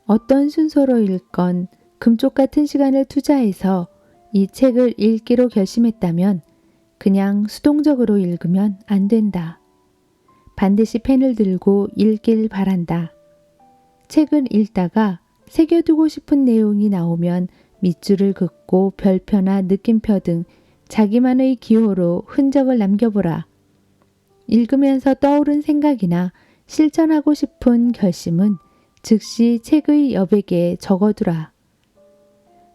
어떤 순서로 읽건 금쪽 같은 시간을 투자해서 이 책을 읽기로 결심했다면 그냥 수동적으로 읽으면 안 된다. 반드시 펜을 들고 읽길 바란다. 책을 읽다가 새겨두고 싶은 내용이 나오면 밑줄을 긋고 별표나 느낌표 등 자기만의 기호로 흔적을 남겨보라. 읽으면서 떠오른 생각이나 실천하고 싶은 결심은 즉시 책의 여백에 적어두라.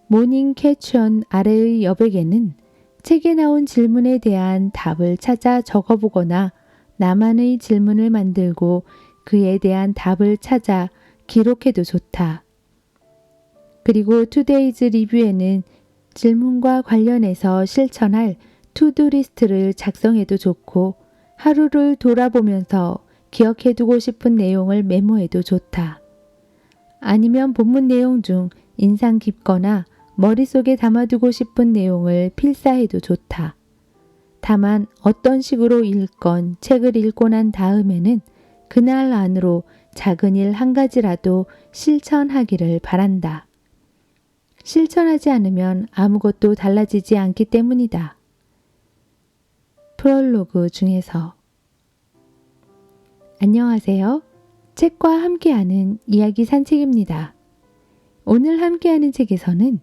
모닝 캐치언 아래의 여백에는 책에 나온 질문에 대한 답을 찾아 적어보거나 나만의 질문을 만들고 그에 대한 답을 찾아 기록해도 좋다. 그리고 투데이즈 리뷰에는 질문과 관련해서 실천할 투두 리스트를 작성해도 좋고 하루를 돌아보면서 기억해두고 싶은 내용을 메모해도 좋다. 아니면 본문 내용 중 인상 깊거나 머릿속에 담아두고 싶은 내용을 필사해도 좋다. 다만 어떤 식으로 읽건 책을 읽고 난 다음에는 그날 안으로 작은 일 한 가지라도 실천하기를 바란다. 실천하지 않으면 아무것도 달라지지 않기 때문이다. 프롤로그 중에서 안녕하세요. 책과 함께하는 이야기 산책입니다. 오늘 함께하는 책에서는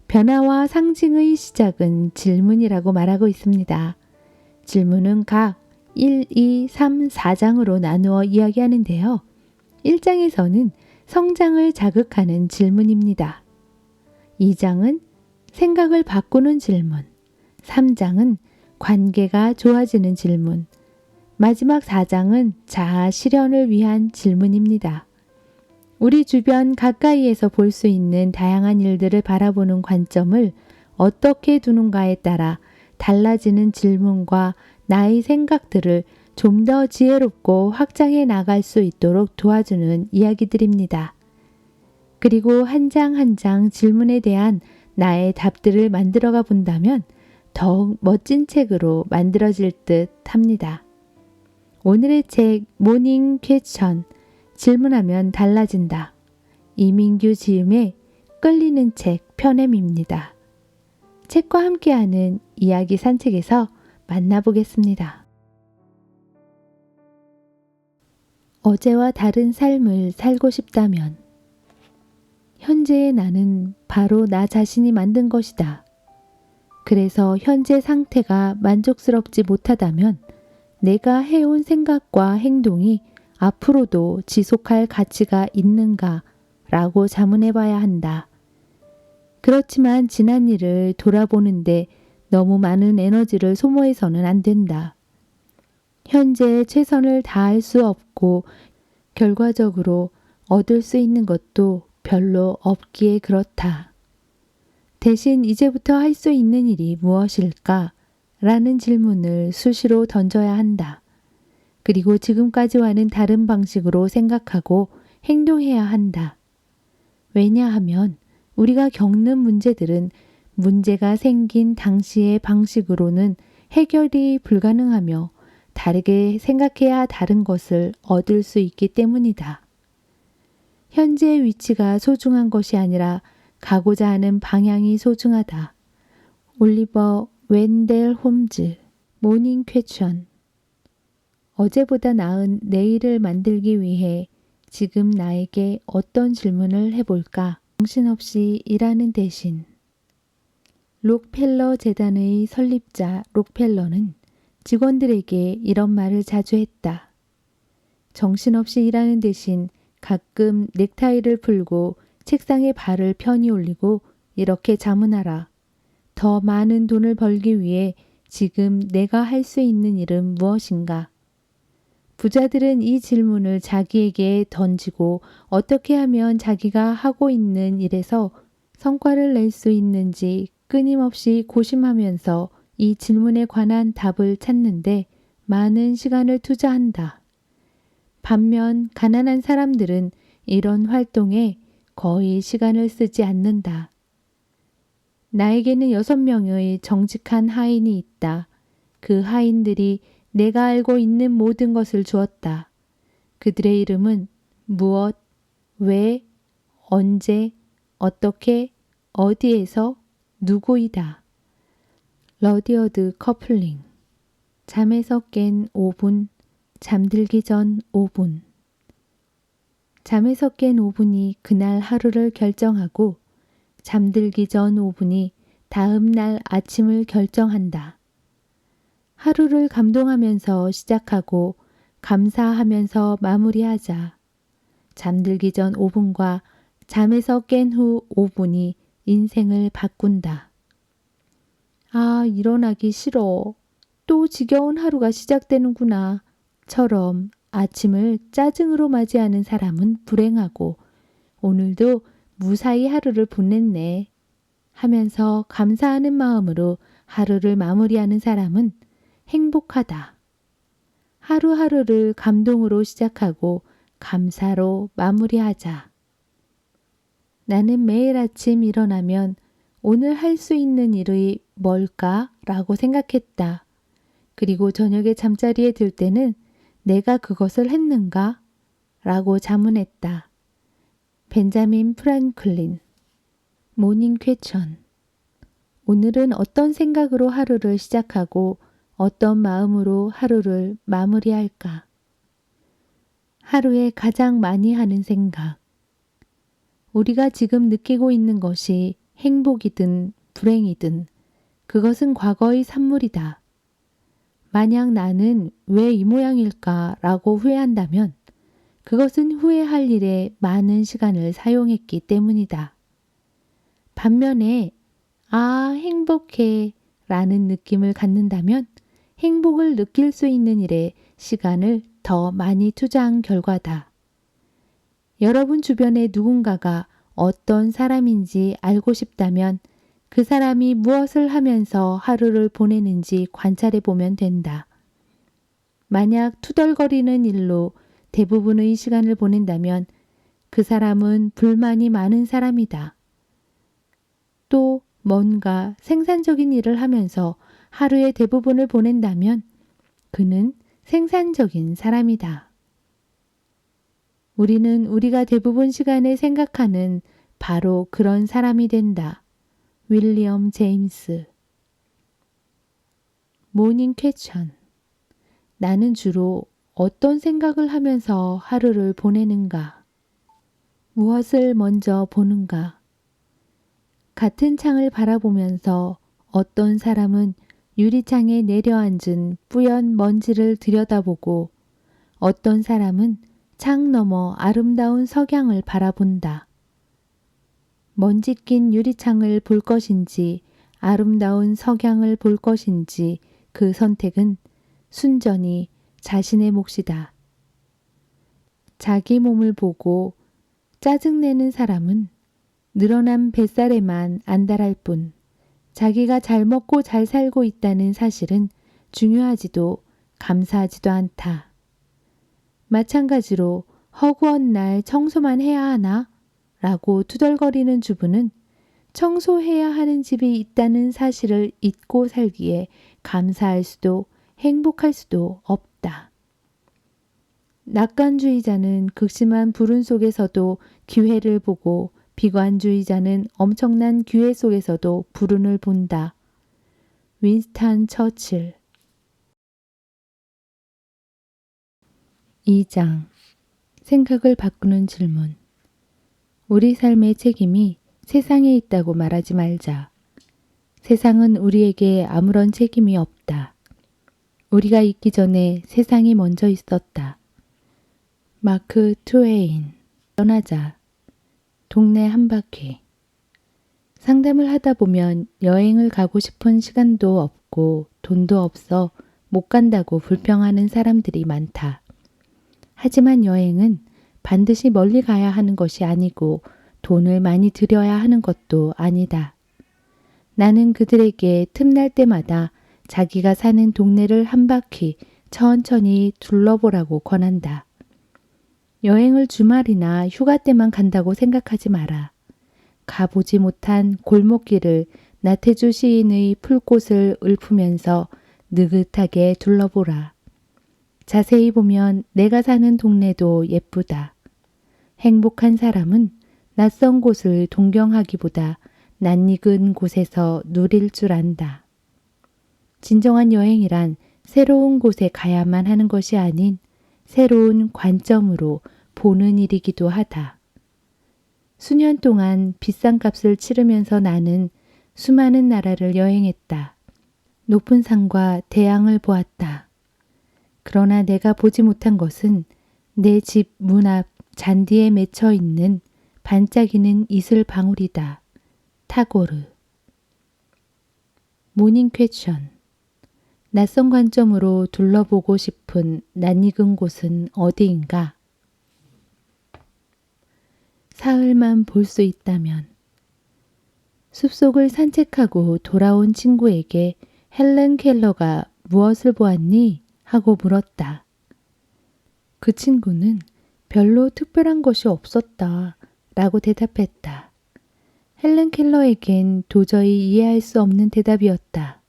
변화와 상징의 시작은 질문이라고 말하고 있습니다. 질문은 각 1, 2, 3, 4장으로 나누어 이야기하는데요. 1장에서는 성장을 자극하는 질문입니다. 2장은 생각을 바꾸는 질문, 3장은 관계가 좋아지는 질문, 마지막 4장은 자아 실현을 위한 질문입니다. 우리 주변 가까이에서 볼 수 있는 다양한 일들을 바라보는 관점을 어떻게 두는가에 따라 달라지는 질문과 나의 생각들을 좀 더 지혜롭고 확장해 나갈 수 있도록 도와주는 이야기들입니다. 그리고 한 장 한 장 질문에 대한 나의 답들을 만들어가 본다면 더욱 멋진 책으로 만들어질 듯 합니다. 오늘의 책 모닝 퀘스천 질문하면 달라진다. 이민규 지음의 끌리는 책 편엠입니다. 책과 함께하는 이야기 산책에서 만나보겠습니다. 어제와 다른 삶을 살고 싶다면 현재의 나는 바로 나 자신이 만든 것이다. 그래서 현재 상태가 만족스럽지 못하다면 내가 해온 생각과 행동이 앞으로도 지속할 가치가 있는가 라고 자문해봐야 한다. 그렇지만 지난 일을 돌아보는데 너무 많은 에너지를 소모해서는 안 된다. 현재의 최선을 다할 수 없고 결과적으로 얻을 수 있는 것도 별로 없기에 그렇다. 대신 이제부터 할 수 있는 일이 무엇일까? 라는 질문을 수시로 던져야 한다. 그리고 지금까지와는 다른 방식으로 생각하고 행동해야 한다. 왜냐하면 우리가 겪는 문제들은 문제가 생긴 당시의 방식으로는 해결이 불가능하며 다르게 생각해야 다른 것을 얻을 수 있기 때문이다. 현재의 위치가 소중한 것이 아니라 가고자 하는 방향이 소중하다. 올리버 웬델 홈즈 모닝 퀘스천 어제보다 나은 내일을 만들기 위해 지금 나에게 어떤 질문을 해볼까? 정신없이 일하는 대신 록펠러 재단의 설립자 록펠러는 직원들에게 이런 말을 자주 했다. 정신없이 일하는 대신 가끔 넥타이를 풀고 책상에 발을 편히 올리고 이렇게 자문하라. 더 많은 돈을 벌기 위해 지금 내가 할 수 있는 일은 무엇인가? 부자들은 이 질문을 자기에게 던지고 어떻게 하면 자기가 하고 있는 일에서 성과를 낼 수 있는지 끊임없이 고심하면서 이 질문에 관한 답을 찾는데 많은 시간을 투자한다. 반면 가난한 사람들은 이런 활동에 거의 시간을 쓰지 않는다. 나에게는 6명의 정직한 하인이 있다. 그 하인들이 내가 알고 있는 모든 것을 주었다. 그들의 이름은 무엇, 왜, 언제, 어떻게, 어디에서, 누구이다. 러디어드 커플링. 잠에서 깬 5분, 잠들기 전 5분. 잠에서 깬 5분이 그날 하루를 결정하고 잠들기 전 5분이 다음 날 아침을 결정한다. 하루를 감동하면서 시작하고 감사하면서 마무리하자. 잠들기 전 5분과 잠에서 깬 후 5분이 인생을 바꾼다. 아, 일어나기 싫어. 또 지겨운 하루가 시작되는구나. 처럼 아침을 짜증으로 맞이하는 사람은 불행하고 오늘도 무사히 하루를 보냈네 하면서 감사하는 마음으로 하루를 마무리하는 사람은 행복하다. 하루하루를 감동으로 시작하고 감사로 마무리하자. 나는 매일 아침 일어나면 오늘 할 수 있는 일이 뭘까? 라고 생각했다. 그리고 저녁에 잠자리에 들 때는 내가 그것을 했는가? 라고 자문했다. 벤자민 프랭클린. 모닝 퀘천. 오늘은 어떤 생각으로 하루를 시작하고 어떤 마음으로 하루를 마무리할까? 하루에 가장 많이 하는 생각. 우리가 지금 느끼고 있는 것이 행복이든 불행이든 그것은 과거의 산물이다. 만약 나는 왜 이 모양일까 라고 후회한다면 그것은 후회할 일에 많은 시간을 사용했기 때문이다. 반면에 행복해 라는 느낌을 갖는다면 행복을 느낄 수 있는 일에 시간을 더 많이 투자한 결과다. 여러분 주변에 누군가가 어떤 사람인지 알고 싶다면 그 사람이 무엇을 하면서 하루를 보내는지 관찰해 보면 된다. 만약 투덜거리는 일로 대부분의 시간을 보낸다면 그 사람은 불만이 많은 사람이다. 또 뭔가 생산적인 일을 하면서 하루의 대부분을 보낸다면 그는 생산적인 사람이다. 우리는 우리가 대부분 시간에 생각하는 바로 그런 사람이 된다. 윌리엄 제임스. 모닝 퀘천. 나는 주로 어떤 생각을 하면서 하루를 보내는가? 무엇을 먼저 보는가? 같은 창을 바라보면서 어떤 사람은 유리창에 내려앉은 뿌연 먼지를 들여다보고 어떤 사람은 창 너머 아름다운 석양을 바라본다. 먼지 낀 유리창을 볼 것인지 아름다운 석양을 볼 것인지 그 선택은 순전히 자신의 몫이다. 자기 몸을 보고 짜증내는 사람은 늘어난 뱃살에만 안달할 뿐 자기가 잘 먹고 잘 살고 있다는 사실은 중요하지도 감사하지도 않다. 마찬가지로 허구한 날 청소만 해야 하나? 라고 투덜거리는 주부는 청소해야 하는 집이 있다는 사실을 잊고 살기에 감사할 수도 행복할 수도 없다. 낙관주의자는 극심한 불운 속에서도 기회를 보고 비관주의자는 엄청난 기회 속에서도 불운을 본다. 윈스턴 처칠. 2장. 생각을 바꾸는 질문. 우리 삶의 책임이 세상에 있다고 말하지 말자. 세상은 우리에게 아무런 책임이 없다. 우리가 있기 전에 세상이 먼저 있었다. 마크 트웨인. 떠나자. 동네 한 바퀴. 상담을 하다 보면 여행을 가고 싶은 시간도 없고 돈도 없어 못 간다고 불평하는 사람들이 많다. 하지만 여행은 반드시 멀리 가야 하는 것이 아니고 돈을 많이 들여야 하는 것도 아니다. 나는 그들에게 틈날 때마다 자기가 사는 동네를 한 바퀴 천천히 둘러보라고 권한다. 여행을 주말이나 휴가 때만 간다고 생각하지 마라. 가보지 못한 골목길을 나태주 시인의 풀꽃을 읊으면서 느긋하게 둘러보라. 자세히 보면 내가 사는 동네도 예쁘다. 행복한 사람은 낯선 곳을 동경하기보다 낯익은 곳에서 누릴 줄 안다. 진정한 여행이란 새로운 곳에 가야만 하는 것이 아닌 새로운 관점으로 보는 일이기도 하다. 수년 동안 비싼 값을 치르면서 나는 수많은 나라를 여행했다. 높은 산과 대양을 보았다. 그러나 내가 보지 못한 것은 내 집 문 앞 잔디에 맺혀 있는 반짝이는 이슬 방울이다. 타고르. 모닝 퀘션. 낯선 관점으로 둘러보고 싶은 낯익은 곳은 어디인가? 사흘만 볼 수 있다면. 숲속을 산책하고 돌아온 친구에게 헬렌 켈러가 무엇을 보았니? 하고 물었다. 그 친구는 별로 특별한 것이 없었다 라고 대답했다. 헬렌 켈러에겐 도저히 이해할 수 없는 대답이었다.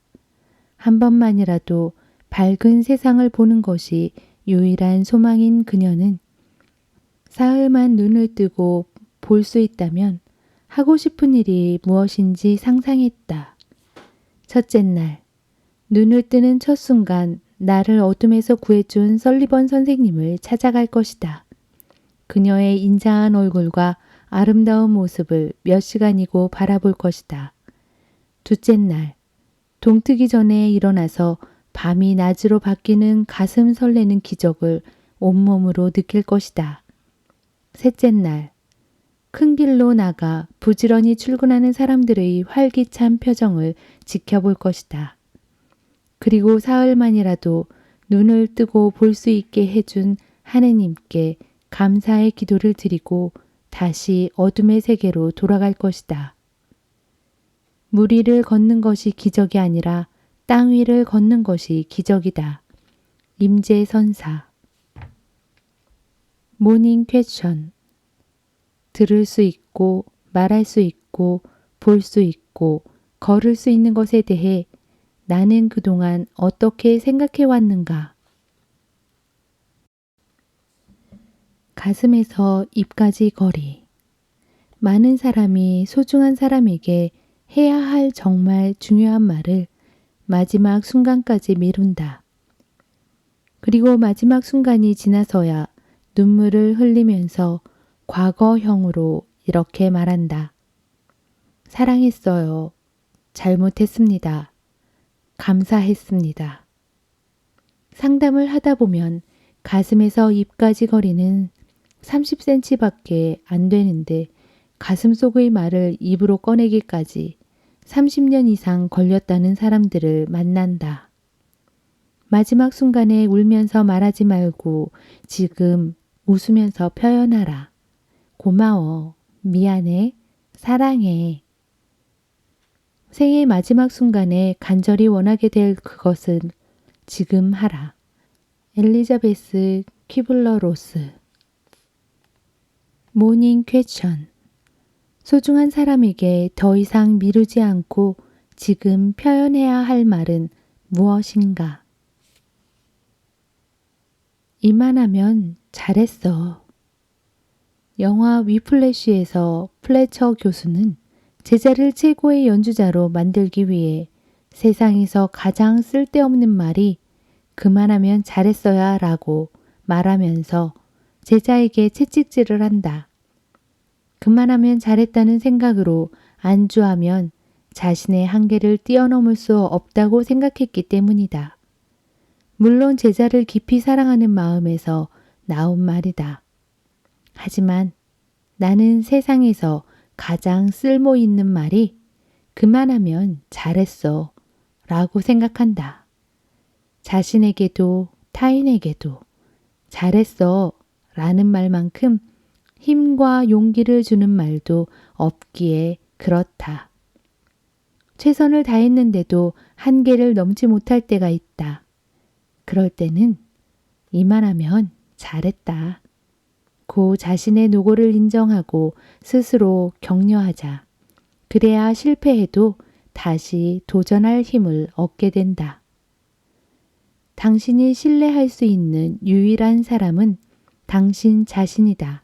한 번만이라도 밝은 세상을 보는 것이 유일한 소망인 그녀는 사흘만 눈을 뜨고 볼 수 있다면 하고 싶은 일이 무엇인지 상상했다. 첫째 날, 눈을 뜨는 첫 순간 나를 어둠에서 구해준 설리번 선생님을 찾아갈 것이다. 그녀의 인자한 얼굴과 아름다운 모습을 몇 시간이고 바라볼 것이다. 둘째 날, 동트기 전에 일어나서 밤이 낮으로 바뀌는 가슴 설레는 기적을 온몸으로 느낄 것이다. 셋째 날, 큰 길로 나가 부지런히 출근하는 사람들의 활기찬 표정을 지켜볼 것이다. 그리고 사흘만이라도 눈을 뜨고 볼 수 있게 해준 하느님께 감사의 기도를 드리고 다시 어둠의 세계로 돌아갈 것이다. 물 위를 걷는 것이 기적이 아니라 땅 위를 걷는 것이 기적이다. 임재선사. 모닝 퀘션. 들을 수 있고 말할 수 있고 볼 수 있고 걸을 수 있는 것에 대해 나는 그동안 어떻게 생각해 왔는가? 가슴에서 입까지 거리. 많은 사람이 소중한 사람에게 해야 할 정말 중요한 말을 마지막 순간까지 미룬다. 그리고 마지막 순간이 지나서야 눈물을 흘리면서 과거형으로 이렇게 말한다. 사랑했어요. 잘못했습니다. 감사했습니다. 상담을 하다 보면 가슴에서 입까지 거리는 30cm밖에 안 되는데 가슴 속의 말을 입으로 꺼내기까지 30년 이상 걸렸다는 사람들을 만난다. 마지막 순간에 울면서 말하지 말고 지금 웃으면서 표현하라. 고마워, 미안해, 사랑해. 생의 마지막 순간에 간절히 원하게 될 그것은 지금 하라. 엘리자베스 퀴블러 로스. 모닝 퀘션. 소중한 사람에게 더 이상 미루지 않고 지금 표현해야 할 말은 무엇인가? 이만하면 잘했어. 영화 위플래시에서 플래처 교수는 제자를 최고의 연주자로 만들기 위해 세상에서 가장 쓸데없는 말이 그만하면 잘했어야 라고 말하면서 제자에게 채찍질을 한다. 그만하면 잘했다는 생각으로 안주하면 자신의 한계를 뛰어넘을 수 없다고 생각했기 때문이다. 물론 제자를 깊이 사랑하는 마음에서 나온 말이다. 하지만 나는 세상에서 가장 쓸모 있는 말이 그만하면 잘했어 라고 생각한다. 자신에게도 타인에게도 잘했어 라는 말만큼 힘과 용기를 주는 말도 없기에 그렇다. 최선을 다했는데도 한계를 넘지 못할 때가 있다. 그럴 때는 이만하면 잘했다. 고 자신의 노고를 인정하고 스스로 격려하자. 그래야 실패해도 다시 도전할 힘을 얻게 된다. 당신이 신뢰할 수 있는 유일한 사람은 당신 자신이다.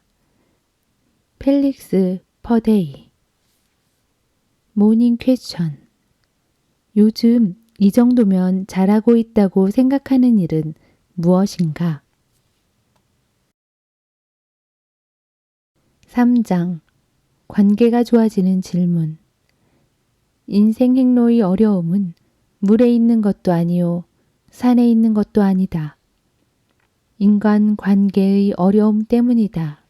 펠릭스 per day. 모닝 퀘스천. 요즘 이 정도면 잘하고 있다고 생각하는 일은 무엇인가? 3장. 관계가 좋아지는 질문. 인생 행로의 어려움은 물에 있는 것도 아니요 산에 있는 것도 아니다. 인간 관계의 어려움 때문이다.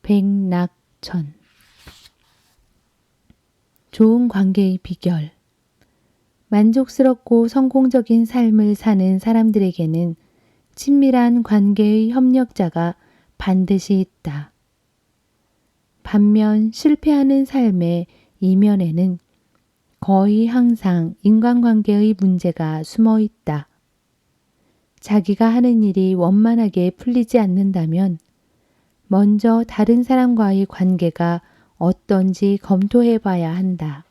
백낙천. 좋은 관계의 비결. 만족스럽고 성공적인 삶을 사는 사람들에게는 친밀한 관계의 협력자가 반드시 있다. 반면 실패하는 삶의 이면에는 거의 항상 인간관계의 문제가 숨어 있다. 자기가 하는 일이 원만하게 풀리지 않는다면 먼저 다른 사람과의 관계가 어떤지 검토해 봐야 한다.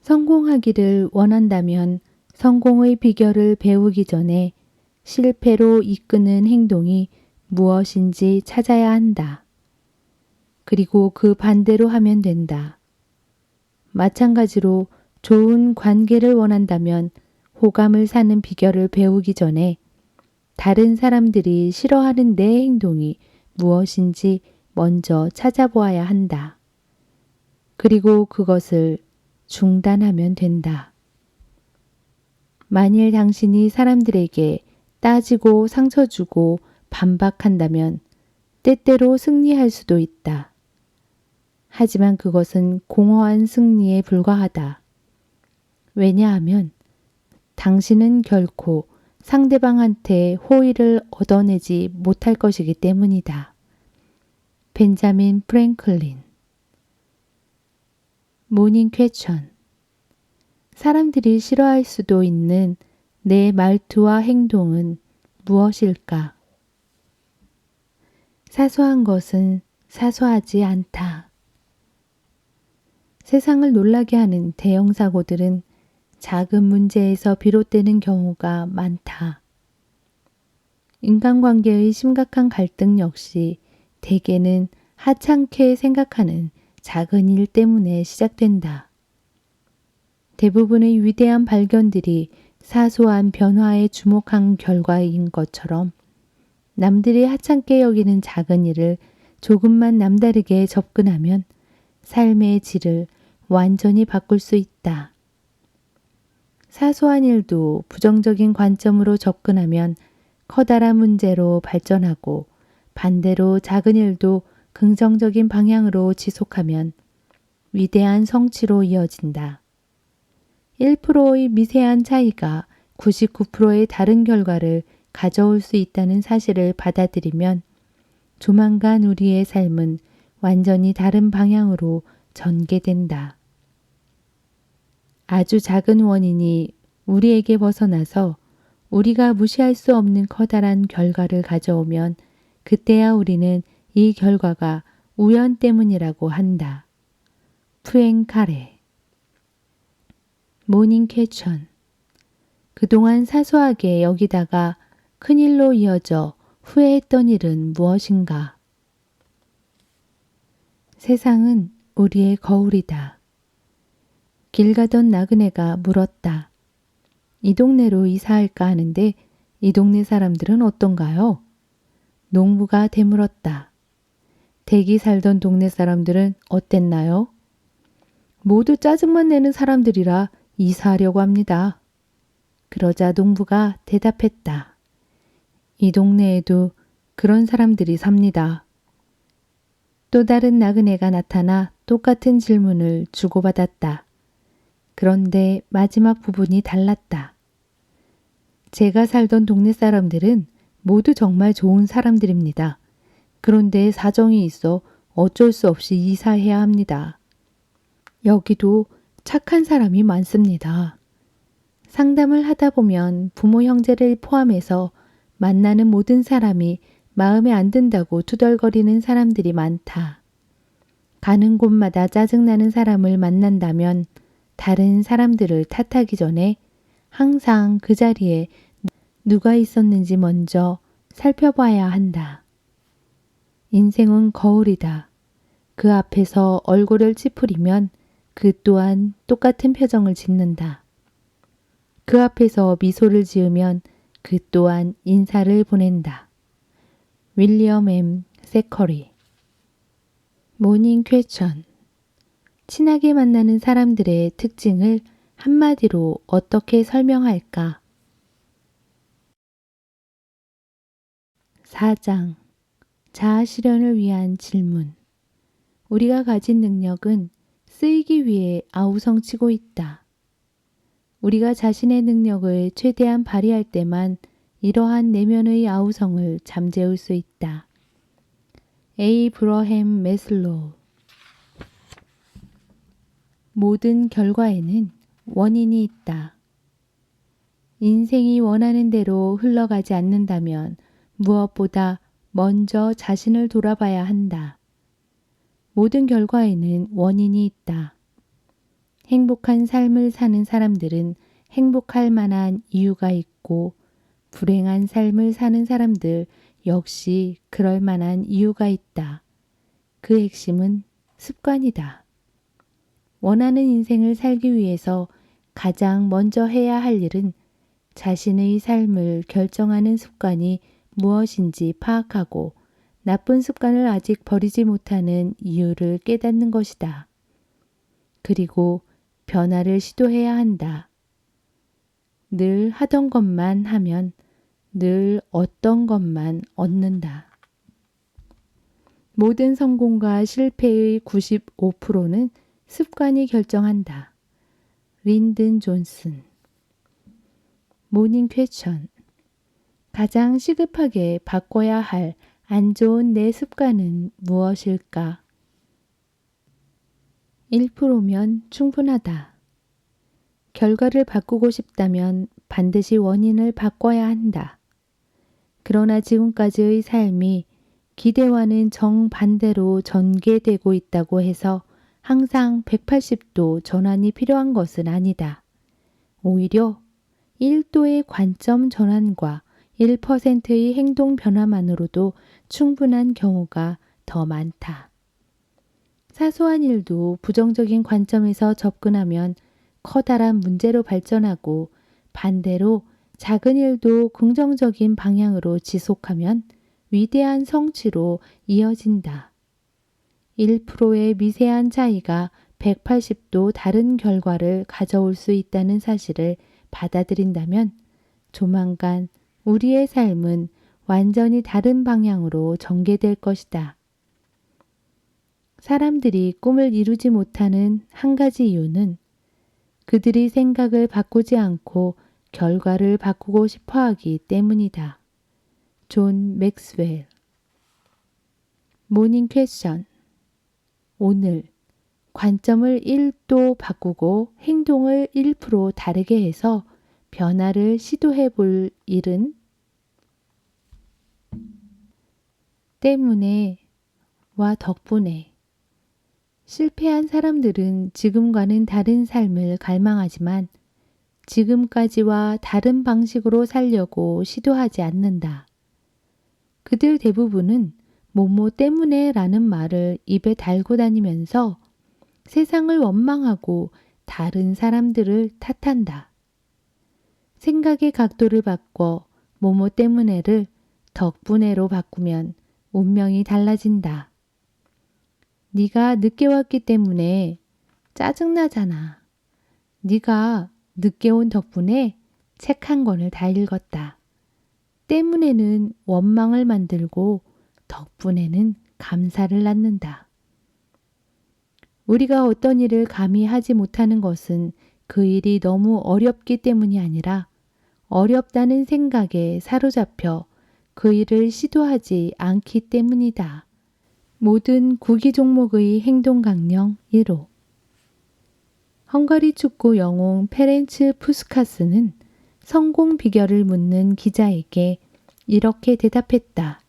성공하기를 원한다면 성공의 비결을 배우기 전에 실패로 이끄는 행동이 무엇인지 찾아야 한다. 그리고 그 반대로 하면 된다. 마찬가지로 좋은 관계를 원한다면 호감을 사는 비결을 배우기 전에 다른 사람들이 싫어하는 내 행동이 무엇인지 먼저 찾아보아야 한다. 그리고 그것을 중단하면 된다. 만일 당신이 사람들에게 따지고 상처 주고 반박한다면 때때로 승리할 수도 있다. 하지만 그것은 공허한 승리에 불과하다. 왜냐하면 당신은 결코 상대방한테 호의를 얻어내지 못할 것이기 때문이다. 벤자민 프랭클린. 모닝 퀘스천. 사람들이 싫어할 수도 있는 내 말투와 행동은 무엇일까? 사소한 것은 사소하지 않다. 세상을 놀라게 하는 대형 사고들은 작은 문제에서 비롯되는 경우가 많다. 인간관계의 심각한 갈등 역시 대개는 하찮게 생각하는 작은 일 때문에 시작된다. 대부분의 위대한 발견들이 사소한 변화에 주목한 결과인 것처럼 남들이 하찮게 여기는 작은 일을 조금만 남다르게 접근하면 삶의 질을 완전히 바꿀 수 있다. 사소한 일도 부정적인 관점으로 접근하면 커다란 문제로 발전하고 반대로 작은 일도 긍정적인 방향으로 지속하면 위대한 성취로 이어진다. 1%의 미세한 차이가 99%의 다른 결과를 가져올 수 있다는 사실을 받아들이면 조만간 우리의 삶은 완전히 다른 방향으로 전개된다. 아주 작은 원인이 우리에게 벗어나서 우리가 무시할 수 없는 커다란 결과를 가져오면 그때야 우리는 이 결과가 우연 때문이라고 한다. 푸엥카레. 모닝 퀘스천. 그동안 사소하게 여기다가 큰일로 이어져 후회했던 일은 무엇인가? 세상은 우리의 거울이다. 길 가던 나그네가 물었다. 이 동네로 이사할까 하는데 이 동네 사람들은 어떤가요? 농부가 되물었다. 댁이 살던 동네 사람들은 어땠나요? 모두 짜증만 내는 사람들이라 이사하려고 합니다. 그러자 농부가 대답했다. 이 동네에도 그런 사람들이 삽니다. 또 다른 나그네가 나타나 똑같은 질문을 주고받았다. 그런데 마지막 부분이 달랐다. 제가 살던 동네 사람들은 모두 정말 좋은 사람들입니다. 그런데 사정이 있어 어쩔 수 없이 이사해야 합니다. 여기도 착한 사람이 많습니다. 상담을 하다 보면 부모 형제를 포함해서 만나는 모든 사람이 마음에 안 든다고 투덜거리는 사람들이 많다. 가는 곳마다 짜증나는 사람을 만난다면 다른 사람들을 탓하기 전에 항상 그 자리에 누가 있었는지 먼저 살펴봐야 한다. 인생은 거울이다. 그 앞에서 얼굴을 찌푸리면 그 또한 똑같은 표정을 짓는다. 그 앞에서 미소를 지으면 그 또한 인사를 보낸다. 윌리엄 M. 세커리. 모닝 퀘션. 친하게 만나는 사람들의 특징을 한마디로 어떻게 설명할까? 4장. 자아 실현을 위한 질문. 우리가 가진 능력은 쓰이기 위해 아우성치고 있다. 우리가 자신의 능력을 최대한 발휘할 때만 이러한 내면의 아우성을 잠재울 수 있다. 에이브러햄 매슬로우. 모든 결과에는 원인이 있다. 인생이 원하는 대로 흘러가지 않는다면 무엇보다 먼저 자신을 돌아봐야 한다. 모든 결과에는 원인이 있다. 행복한 삶을 사는 사람들은 행복할 만한 이유가 있고 불행한 삶을 사는 사람들 역시 그럴 만한 이유가 있다. 그 핵심은 습관이다. 원하는 인생을 살기 위해서 가장 먼저 해야 할 일은 자신의 삶을 결정하는 습관이 무엇인지 파악하고 나쁜 습관을 아직 버리지 못하는 이유를 깨닫는 것이다. 그리고 변화를 시도해야 한다. 늘 하던 것만 하면 늘 어떤 것만 얻는다. 모든 성공과 실패의 95%는 습관이 결정한다. 린든 존슨. 모닝 퀘션. 가장 시급하게 바꿔야 할 안 좋은 내 습관은 무엇일까? 1%면 충분하다. 결과를 바꾸고 싶다면 반드시 원인을 바꿔야 한다. 그러나 지금까지의 삶이 기대와는 정반대로 전개되고 있다고 해서 항상 180도 전환이 필요한 것은 아니다. 오히려 1도의 관점 전환과 1%의 행동 변화만으로도 충분한 경우가 더 많다. 사소한 일도 부정적인 관점에서 접근하면 커다란 문제로 발전하고 반대로 작은 일도 긍정적인 방향으로 지속하면 위대한 성취로 이어진다. 1%의 미세한 차이가 180도 다른 결과를 가져올 수 있다는 사실을 받아들인다면 조만간 우리의 삶은 완전히 다른 방향으로 전개될 것이다. 사람들이 꿈을 이루지 못하는 한 가지 이유는 그들이 생각을 바꾸지 않고 결과를 바꾸고 싶어 하기 때문이다. 존 맥스웰. 모닝 퀘션. 오늘 관점을 1도 바꾸고 행동을 1% 다르게 해서 변화를 시도해 볼 일은 때문에 와 덕분에. 실패한 사람들은 지금과는 다른 삶을 갈망하지만 지금까지와 다른 방식으로 살려고 시도하지 않는다. 그들 대부분은 뭐뭐 때문에 라는 말을 입에 달고 다니면서 세상을 원망하고 다른 사람들을 탓한다. 생각의 각도를 바꿔 뭐뭐 때문에를 덕분에로 바꾸면 운명이 달라진다. 네가 늦게 왔기 때문에 짜증나잖아. 네가 늦게 온 덕분에 책 한 권을 다 읽었다. 때문에는 원망을 만들고 덕분에는 감사를 낳는다. 우리가 어떤 일을 감히 하지 못하는 것은 그 일이 너무 어렵기 때문이 아니라 어렵다는 생각에 사로잡혀 그 일을 시도하지 않기 때문이다. 모든 구기 종목의 행동 강령 1호. 헝가리 축구 영웅 페렌츠 푸스카스는 성공 비결을 묻는 기자에게 이렇게 대답했다.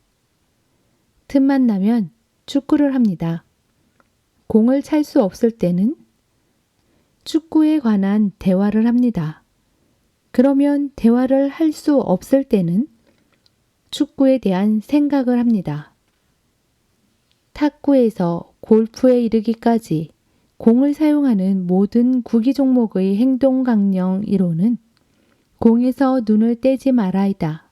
틈만 나면 축구를 합니다. 공을 찰 수 없을 때는 축구에 관한 대화를 합니다. 그러면 대화를 할 수 없을 때는 축구에 대한 생각을 합니다. 탁구에서 골프에 이르기까지 공을 사용하는 모든 구기 종목의 행동 강령 1호는 공에서 눈을 떼지 말아이다.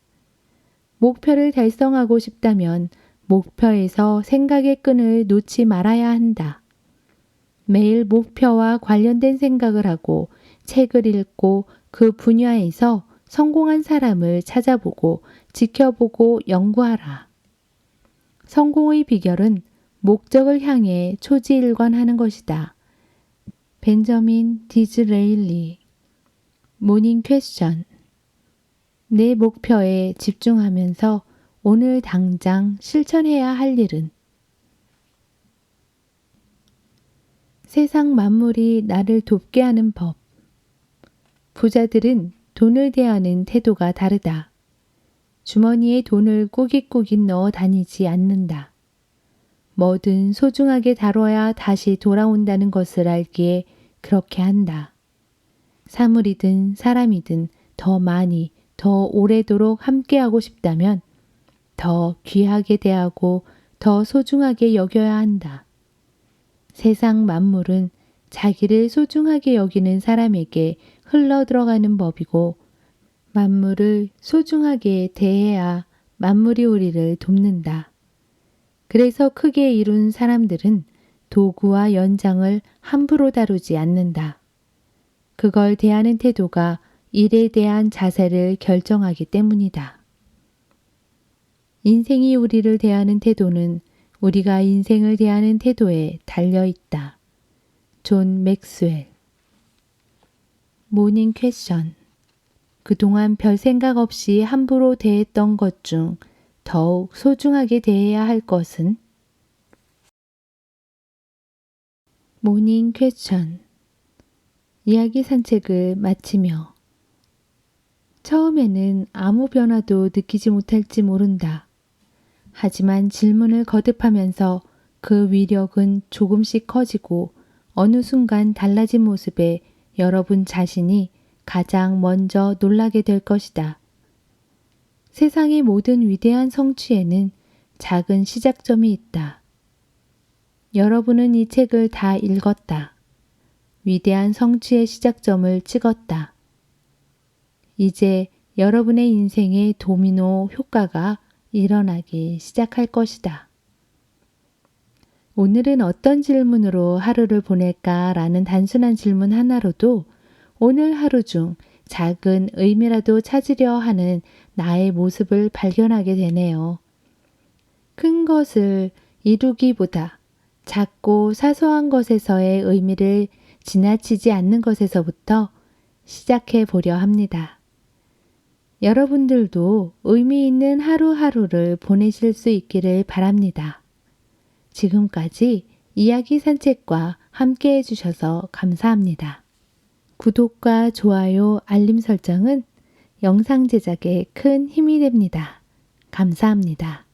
목표를 달성하고 싶다면 목표에서 생각의 끈을 놓지 말아야 한다. 매일 목표와 관련된 생각을 하고 책을 읽고 그 분야에서 성공한 사람을 찾아보고 지켜보고 연구하라. 성공의 비결은 목적을 향해 초지일관하는 것이다. 벤저민 디즈레일리. 모닝 퀘스천. 내 목표에 집중하면서 오늘 당장 실천해야 할 일은? 세상 만물이 나를 돕게 하는 법. 부자들은 돈을 대하는 태도가 다르다. 주머니에 돈을 꾸깃꾸깃 넣어 다니지 않는다. 뭐든 소중하게 다뤄야 다시 돌아온다는 것을 알기에 그렇게 한다. 사물이든 사람이든 더 많이, 더 오래도록 함께하고 싶다면 더 귀하게 대하고 더 소중하게 여겨야 한다. 세상 만물은 자기를 소중하게 여기는 사람에게 흘러들어가는 법이고 만물을 소중하게 대해야 만물이 우리를 돕는다. 그래서 크게 이룬 사람들은 도구와 연장을 함부로 다루지 않는다. 그걸 대하는 태도가 일에 대한 자세를 결정하기 때문이다. 인생이 우리를 대하는 태도는 우리가 인생을 대하는 태도에 달려 있다. 존 맥스웰. 모닝 퀘스천. 그동안 별 생각 없이 함부로 대했던 것 중 더욱 소중하게 대해야 할 것은? 모닝 퀘스천. 이야기 산책을 마치며 처음에는 아무 변화도 느끼지 못할지 모른다. 하지만 질문을 거듭하면서 그 위력은 조금씩 커지고 어느 순간 달라진 모습에 여러분 자신이 가장 먼저 놀라게 될 것이다. 세상의 모든 위대한 성취에는 작은 시작점이 있다. 여러분은 이 책을 다 읽었다. 위대한 성취의 시작점을 찍었다. 이제 여러분의 인생의 도미노 효과가 일어나기 시작할 것이다. 오늘은 어떤 질문으로 하루를 보낼까라는 단순한 질문 하나로도 오늘 하루 중 작은 의미라도 찾으려 하는 나의 모습을 발견하게 되네요. 큰 것을 이루기보다 작고 사소한 것에서의 의미를 지나치지 않는 것에서부터 시작해 보려 합니다. 여러분들도 의미 있는 하루하루를 보내실 수 있기를 바랍니다. 지금까지 이야기 산책과 함께 해주셔서 감사합니다. 구독과 좋아요, 알림 설정은 영상 제작에 큰 힘이 됩니다. 감사합니다.